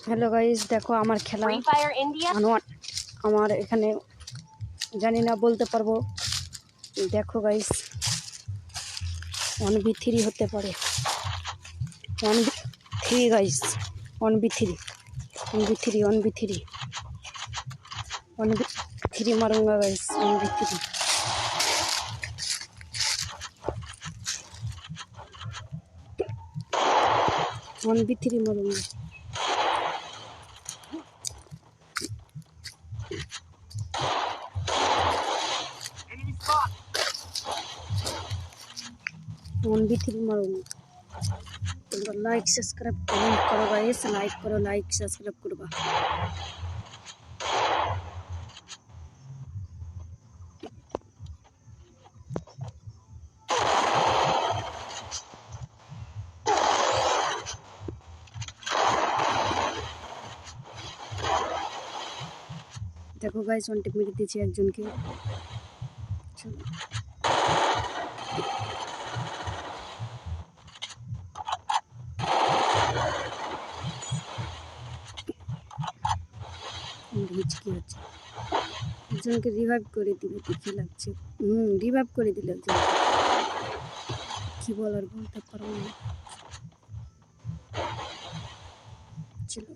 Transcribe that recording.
Hello guys, দেখো আমার খেলা আমার এখানে জানি না বলতে পারবো। দেখো গাইস, 1v3 হতে পারে। 1v3 guys, 1v3 1v3 1v3 1v3 मारूंगा गाइस। 1v3 1v3 मारूंगा। তোমরা লাইক সাবস্ক্রাইব কমেন্ট করো গাইস, লাইক করো, লাইক সাবস্ক্রাইব করবা। দেখো গাইস, ওয়ান টিপ মেরে দিয়েছি একজনকে। চলো হিচকি হচ্ছে। একজনকে রিভাইভ করে দিলে দেখে লাগছে। রিভাইভ করে দিলে একজন, কি বলার বলতে পারবো না। চলো